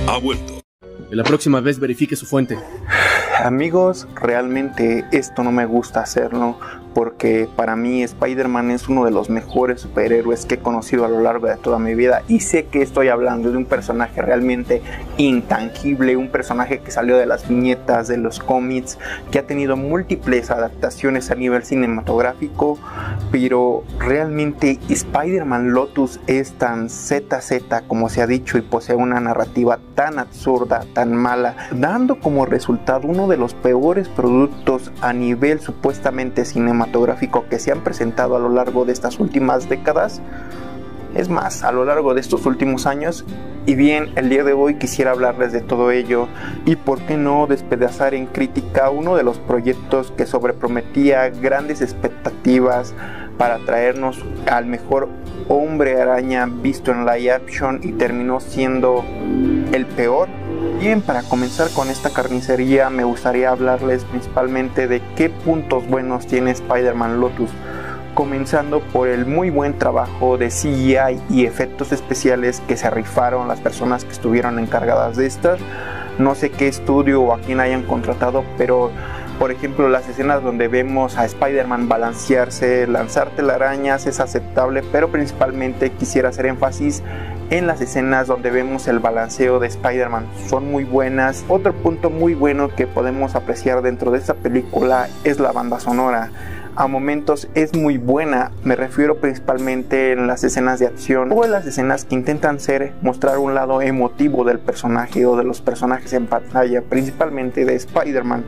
ha vuelto. Y la próxima vez verifique su fuente. Amigos, realmente esto no me gusta hacerlo porque para mí Spider-Man es uno de los mejores superhéroes que he conocido a lo largo de toda mi vida, y sé que estoy hablando de un personaje realmente intangible, un personaje que salió de las viñetas de los cómics, que ha tenido múltiples adaptaciones a nivel cinematográfico, pero realmente Spider-Man Lotus es tan ZZ como se ha dicho y posee una narrativa tan absurda, tan mala, dando como resultado uno de los peores productos a nivel supuestamente cinematográfico que se han presentado a lo largo de estas últimas décadas, es más, a lo largo de estos últimos años. Y bien, el día de hoy quisiera hablarles de todo ello y por qué no despedazar en crítica uno de los proyectos que sobreprometía grandes expectativas para traernos al mejor Hombre Araña visto en live action y terminó siendo el peor. Bien, para comenzar con esta carnicería me gustaría hablarles principalmente de qué puntos buenos tiene Spider-Man Lotus, comenzando por el muy buen trabajo de CGI y efectos especiales que se rifaron las personas que estuvieron encargadas de estas. No sé qué estudio o a quién hayan contratado, pero por ejemplo las escenas donde vemos a Spider-Man balancearse, lanzar telarañas es aceptable, pero principalmente quisiera hacer énfasis en las escenas donde vemos el balanceo de Spider-Man, son muy buenas. Otro punto muy bueno que podemos apreciar dentro de esta película es la banda sonora. A momentos es muy buena, me refiero principalmente en las escenas de acción o en las escenas que intentan mostrar un lado emotivo del personaje o de los personajes en pantalla, principalmente de Spider-Man.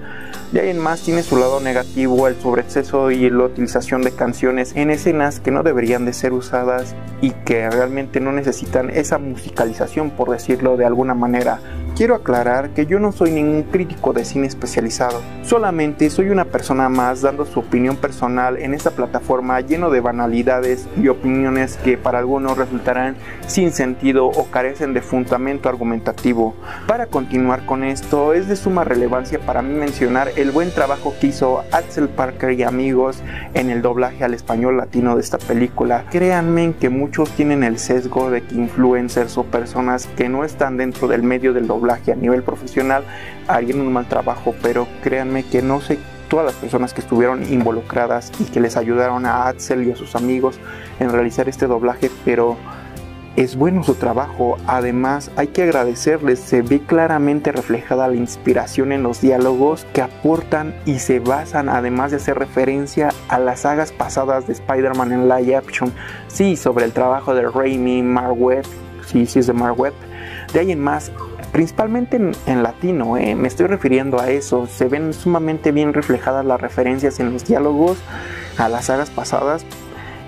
De ahí en más tiene su lado negativo, el sobreexceso y la utilización de canciones en escenas que no deberían de ser usadas y que realmente no necesitan esa musicalización, por decirlo de alguna manera. Quiero aclarar que yo no soy ningún crítico de cine especializado, solamente soy una persona más dando su opinión personal en esta plataforma lleno de banalidades y opiniones que para algunos resultarán sin sentido o carecen de fundamento argumentativo. Para continuar con esto, es de suma relevancia para mí mencionar el buen trabajo que hizo Axel Parker y amigos en el doblaje al español latino de esta película. Créanme que muchos tienen el sesgo de que influencers o personas que no están dentro del medio del doblaje a nivel profesional harían un mal trabajo, pero créanme que no sé todas las personas que estuvieron involucradas y que les ayudaron a Axel y a sus amigos en realizar este doblaje, pero es bueno su trabajo. Además hay que agradecerles, se ve claramente reflejada la inspiración en los diálogos que aportan y se basan, además de hacer referencia a las sagas pasadas de Spider-Man en live action. Sí, sobre el trabajo de Raimi, Mark Webb, sí es de Mark Webb. De ahí en más, principalmente en latino, me estoy refiriendo a eso, se ven sumamente bien reflejadas las referencias en los diálogos a las sagas pasadas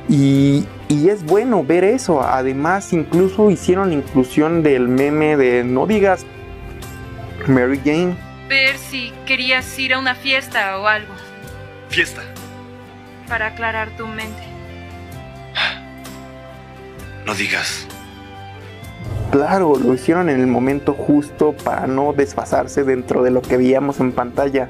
y es bueno ver eso. Además incluso hicieron la inclusión del meme de no digas Mary Jane. Ver si querías ir a una fiesta o algo. Fiesta. Para aclarar tu mente. No digas. Claro, lo hicieron en el momento justo para no desfasarse dentro de lo que veíamos en pantalla.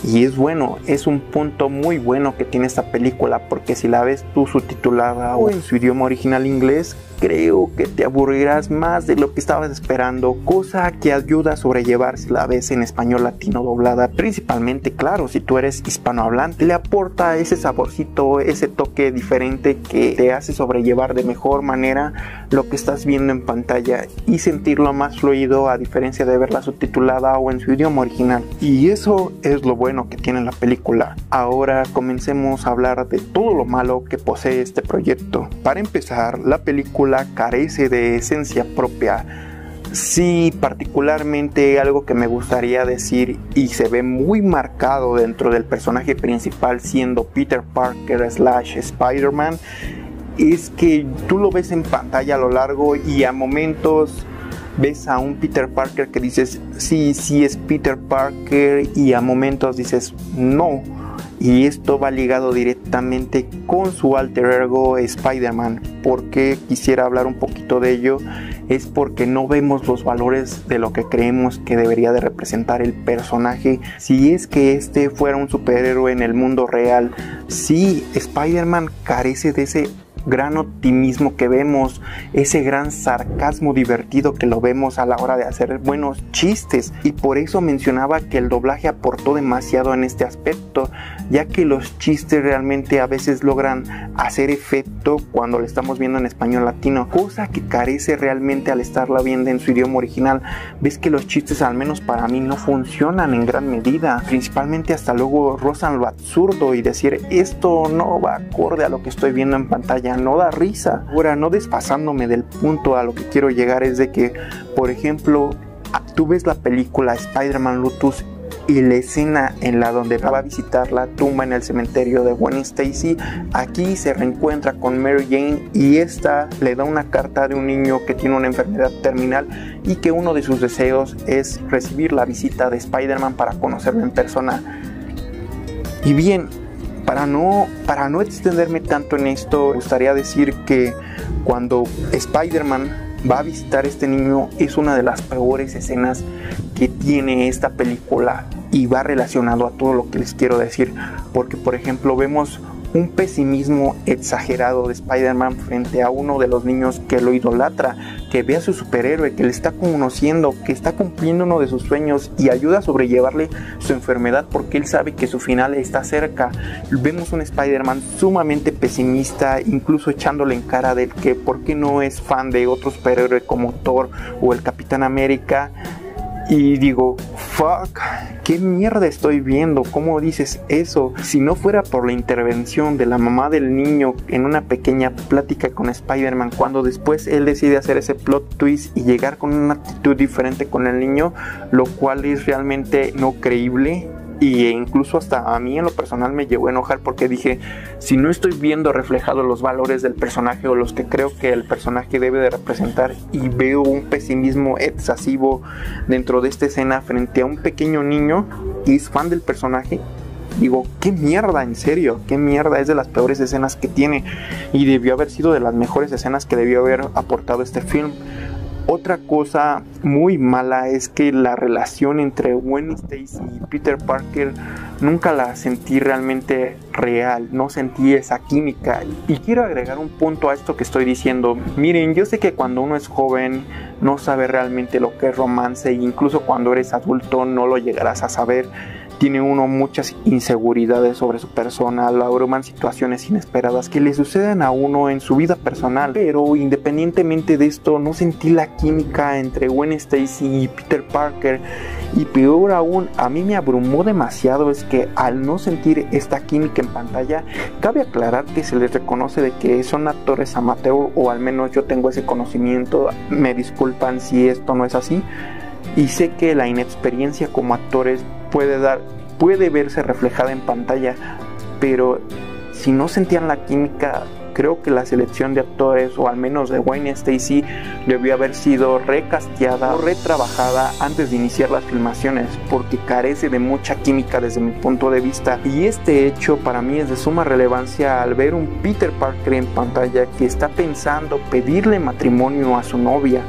Y es bueno, es un punto muy bueno que tiene esta película, porque si la ves tú subtitulada o en su idioma original inglés, creo que te aburrirás más de lo que estabas esperando, cosa que ayuda a sobrellevar si la ves en español latino doblada. Principalmente, claro, si tú eres hispanohablante, le aporta ese saborcito, ese toque diferente que te hace sobrellevar de mejor manera lo que estás viendo en pantalla y sentirlo más fluido, a diferencia de verla subtitulada o en su idioma original. Y eso es lo bueno que tiene la película. Ahora comencemos a hablar de todo lo malo que posee este proyecto. Para empezar, la película carece de esencia propia. Sí, particularmente algo que me gustaría decir y se ve muy marcado dentro del personaje principal siendo Peter Parker / Spider-Man, es que tú lo ves en pantalla a lo largo y a momentos ves a un Peter Parker que dices sí es Peter Parker, y a momentos dices no. Y esto va ligado directamente con su alter ego Spider-Man. ¿Por qué quisiera hablar un poquito de ello? Es porque no vemos los valores de lo que creemos que debería de representar el personaje si es que este fuera un superhéroe en el mundo real. Sí, Spider-Man carece de ese gran optimismo que vemos, ese gran sarcasmo divertido que lo vemos a la hora de hacer buenos chistes, y por eso mencionaba que el doblaje aportó demasiado en este aspecto, ya que los chistes realmente a veces logran hacer efecto cuando lo estamos viendo en español latino, cosa que carece realmente al estarla viendo en su idioma original. Ves que los chistes, al menos para mí, no funcionan en gran medida, principalmente hasta luego rozan lo absurdo y decir esto no va acorde a lo que estoy viendo en pantalla, no da risa. Ahora, no desfasándome del punto, a lo que quiero llegar es de que, por ejemplo, tú ves la película Spider-Man Lotus y la escena en la donde va a visitar la tumba en el cementerio de Gwen Stacy, aquí se reencuentra con Mary Jane y esta le da una carta de un niño que tiene una enfermedad terminal y que uno de sus deseos es recibir la visita de Spider-Man para conocerlo en persona. Y bien, para no extenderme tanto en esto, me gustaría decir que cuando Spider-Man va a visitar a este niño es una de las peores escenas que tiene esta película, y va relacionado a todo lo que les quiero decir, porque por ejemplo vemos un pesimismo exagerado de Spider-Man frente a uno de los niños que lo idolatra, que ve a su superhéroe, que le está conociendo, que está cumpliendo uno de sus sueños y ayuda a sobrellevarle su enfermedad porque él sabe que su final está cerca. Vemos un Spider-Man sumamente pesimista, incluso echándole en cara de que por qué no es fan de otro superhéroe como Thor o el Capitán América. Y digo, fuck, ¿qué mierda estoy viendo? ¿Cómo dices eso? Si no fuera por la intervención de la mamá del niño en una pequeña plática con Spider-Man, cuando después él decide hacer ese plot twist y llegar con una actitud diferente con el niño, lo cual es realmente no creíble. Y incluso hasta a mí en lo personal me llegó a enojar porque dije, si no estoy viendo reflejados los valores del personaje o los que creo que el personaje debe de representar, y veo un pesimismo excesivo dentro de esta escena frente a un pequeño niño que es fan del personaje, digo, qué mierda, en serio, qué mierda, es de las peores escenas que tiene y debió haber sido de las mejores escenas que debió haber aportado este film. Otra cosa muy mala es que la relación entre Gwen Stacy y Peter Parker nunca la sentí realmente real, no sentí esa química. Y quiero agregar un punto a esto que estoy diciendo. Miren, yo sé que cuando uno es joven no sabe realmente lo que es romance, e incluso cuando eres adulto no lo llegarás a saber. Tiene uno muchas inseguridades sobre su persona, lo abruman situaciones inesperadas que le suceden a uno en su vida personal. Pero independientemente de esto, no sentí la química entre Gwen Stacy y Peter Parker. Y peor aún, a mí me abrumó demasiado es que al no sentir esta química en pantalla, cabe aclarar que se les reconoce de que son actores amateur, o al menos yo tengo ese conocimiento, me disculpan si esto no es así. Y sé que la inexperiencia como actores puede verse reflejada en pantalla, pero si no sentían la química, creo que la selección de actores, o al menos de Gwen Stacy, debió haber sido recasteada o retrabajada antes de iniciar las filmaciones, porque carece de mucha química desde mi punto de vista. Y este hecho para mí es de suma relevancia al ver un Peter Parker en pantalla que está pensando pedirle matrimonio a su novia,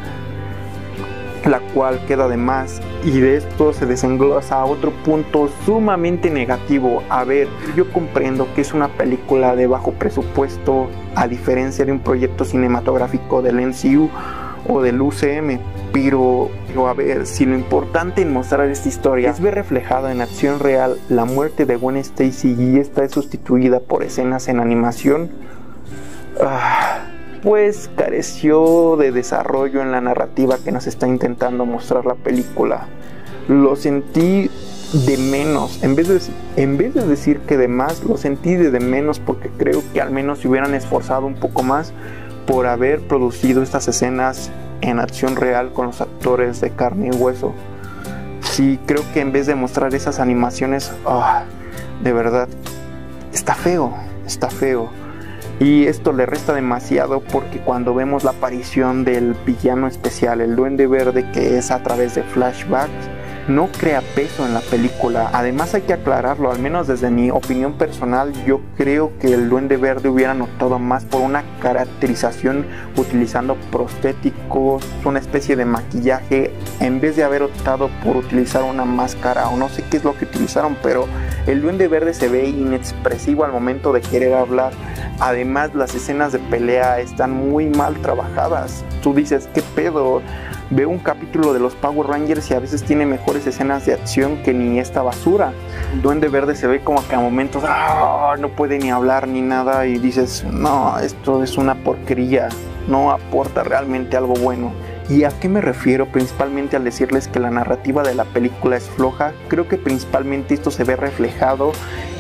la cual queda de más, y de esto se desenglosa a otro punto sumamente negativo. A ver, yo comprendo que es una película de bajo presupuesto, a diferencia de un proyecto cinematográfico del MCU o del UCM, pero a ver, si lo importante en mostrar esta historia es ver reflejada en acción real la muerte de Gwen Stacy y esta es sustituida por escenas en animación, pues careció de desarrollo en la narrativa que nos está intentando mostrar la película. Lo sentí de menos, en vez de decir que de más, lo sentí de menos, porque creo que al menos se hubieran esforzado un poco más por haber producido estas escenas en acción real con los actores de carne y hueso. Sí, creo que en vez de mostrar esas animaciones, de verdad, está feo. Y esto le resta demasiado, porque cuando vemos la aparición del villano especial, el Duende Verde, que es a través de flashbacks, no crea peso en la película. Además hay que aclararlo, al menos desde mi opinión personal, yo creo que el Duende Verde hubiera notado más por una caracterización utilizando prostéticos, una especie de maquillaje, en vez de haber optado por utilizar una máscara, o no sé qué es lo que utilizaron, pero el Duende Verde se ve inexpresivo al momento de querer hablar. Además, las escenas de pelea están muy mal trabajadas. Tú dices, ¿qué pedo? Veo un capítulo de los Power Rangers y a veces tiene mejores escenas de acción que ni esta basura. El Duende Verde se ve como que a momentos no puede ni hablar ni nada y dices, no, esto es una porquería, no aporta realmente algo bueno. ¿Y a qué me refiero? Principalmente al decirles que la narrativa de la película es floja. Creo que principalmente esto se ve reflejado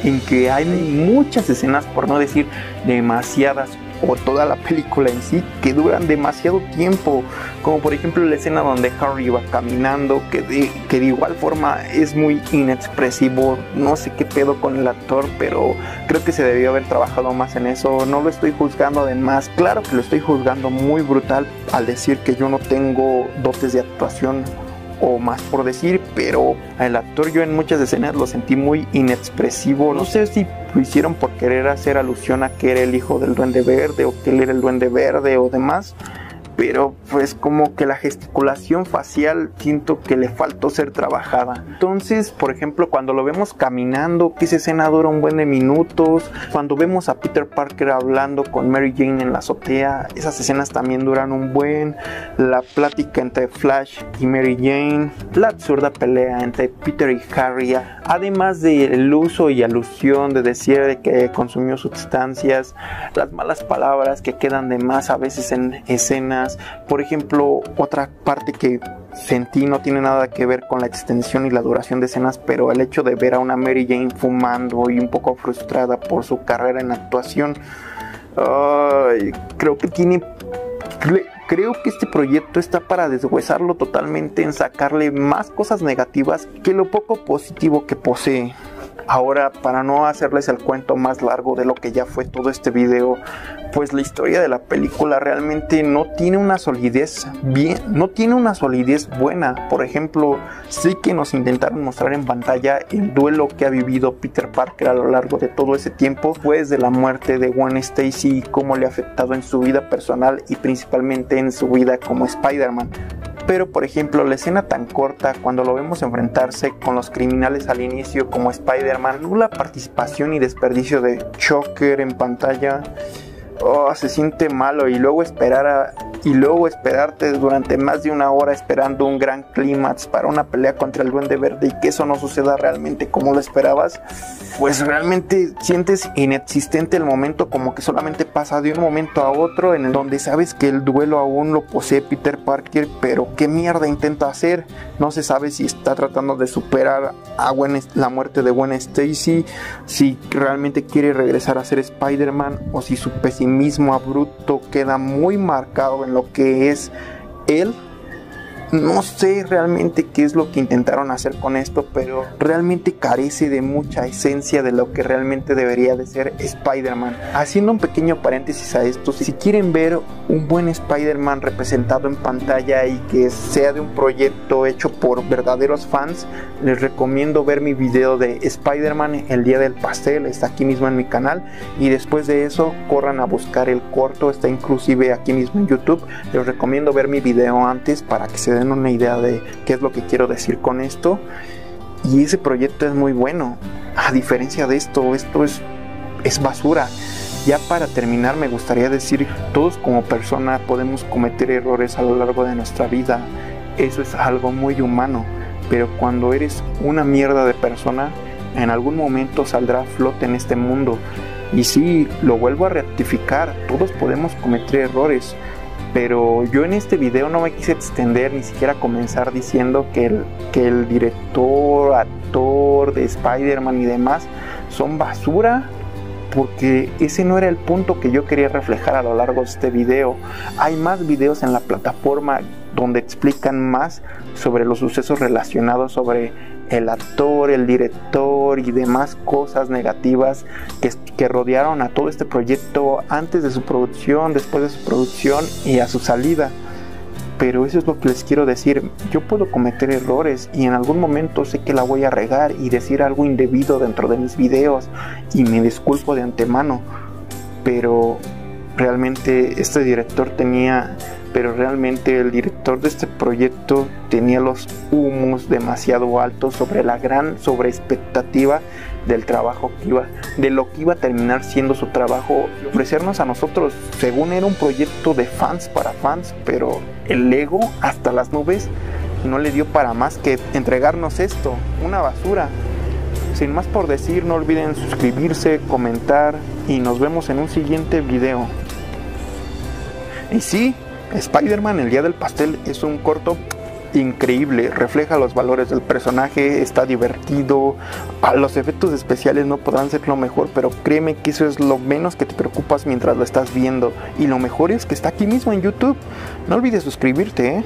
en que hay muchas escenas, por no decir demasiadas, o toda la película en sí, que duran demasiado tiempo, como por ejemplo la escena donde Harry va caminando, que de igual forma es muy inexpresivo. No sé qué pedo con el actor, pero creo que se debió haber trabajado más en eso. No lo estoy juzgando, además, claro que lo estoy juzgando muy brutal al decir que yo no tengo dotes de actuación o más por decir, pero el actor yo en muchas escenas lo sentí muy inexpresivo. No sé si lo hicieron por querer hacer alusión a que era el hijo del Duende Verde o que él era el Duende Verde o demás, pero pues como que la gesticulación facial siento que le faltó ser trabajada. Entonces, por ejemplo, cuando lo vemos caminando, que esa escena dura un buen de minutos, cuando vemos a Peter Parker hablando con Mary Jane en la azotea, esas escenas también duran un buen. La plática entre Flash y Mary Jane, la absurda pelea entre Peter y Harry, además del uso y alusión de decir de que consumió sustancias, las malas palabras que quedan de más a veces en escenas. Por ejemplo, otra parte que sentí no tiene nada que ver con la extensión y la duración de escenas, pero el hecho de ver a una Mary Jane fumando y un poco frustrada por su carrera en actuación, creo que este proyecto está para deshuesarlo totalmente, en sacarle más cosas negativas que lo poco positivo que posee. Ahora, para no hacerles el cuento más largo de lo que ya fue todo este video, pues la historia de la película realmente no tiene una solidez buena. Por ejemplo, sí que nos intentaron mostrar en pantalla el duelo que ha vivido Peter Parker a lo largo de todo ese tiempo, después de la muerte de Gwen Stacy, y cómo le ha afectado en su vida personal y principalmente en su vida como Spider-Man. Pero por ejemplo, la escena tan corta, cuando lo vemos enfrentarse con los criminales al inicio como Spider-Man, nula participación y desperdicio de Shocker en pantalla, se siente malo. Y luego esperarte durante más de una hora esperando un gran clímax para una pelea contra el Duende Verde y que eso no suceda realmente como lo esperabas, pues realmente sientes inexistente el momento, como que solamente pasa de un momento a otro, en el donde sabes que el duelo aún lo posee Peter Parker, pero qué mierda intenta hacer. No se sabe si está tratando de superar a la muerte de Gwen Stacy, si realmente quiere regresar a ser Spider-Man, o si su pesimismo abrupto queda muy marcado en lo que es él. No sé realmente qué es lo que intentaron hacer con esto, pero realmente carece de mucha esencia de lo que realmente debería de ser Spider-Man. Haciendo un pequeño paréntesis a esto, si quieren ver un buen Spider-Man representado en pantalla y que sea de un proyecto hecho por verdaderos fans, les recomiendo ver mi video de Spider-Man el día del pastel, está aquí mismo en mi canal, y después de eso corran a buscar el corto, está inclusive aquí mismo en YouTube. Les recomiendo ver mi video antes para que se den una idea de qué es lo que quiero decir con esto. Y ese proyecto es muy bueno. A diferencia de esto es basura. Ya para terminar, me gustaría decir, todos como persona podemos cometer errores a lo largo de nuestra vida. Eso es algo muy humano. Pero cuando eres una mierda de persona, en algún momento saldrá a flote en este mundo. Y sí, lo vuelvo a rectificar, todos podemos cometer errores. Pero yo en este video no me quise extender, ni siquiera comenzar diciendo que el director, actor de Spider-Man y demás son basura, porque ese no era el punto que yo quería reflejar a lo largo de este video. Hay más videos en la plataforma donde explican más sobre los sucesos relacionados sobre el actor, el director y demás cosas negativas que rodearon a todo este proyecto antes de su producción, después de su producción y a su salida. Pero eso es lo que les quiero decir. Yo puedo cometer errores y en algún momento sé que la voy a regar y decir algo indebido dentro de mis videos, y me disculpo de antemano, pero realmente este director tenía pero realmente el director de este proyecto tenía los humos demasiado altos sobre la gran sobreexpectativa del trabajo de lo que iba a terminar siendo su trabajo, y ofrecernos a nosotros, según era un proyecto de fans para fans, pero el ego hasta las nubes no le dio para más que entregarnos esto, una basura. Sin más por decir, no olviden suscribirse, comentar y nos vemos en un siguiente video. Y sí, Spider-Man el Día del Pastel es un corto increíble, refleja los valores del personaje, está divertido, los efectos especiales no podrán ser lo mejor, pero créeme que eso es lo menos que te preocupas mientras lo estás viendo, y lo mejor es que está aquí mismo en YouTube. No olvides suscribirte,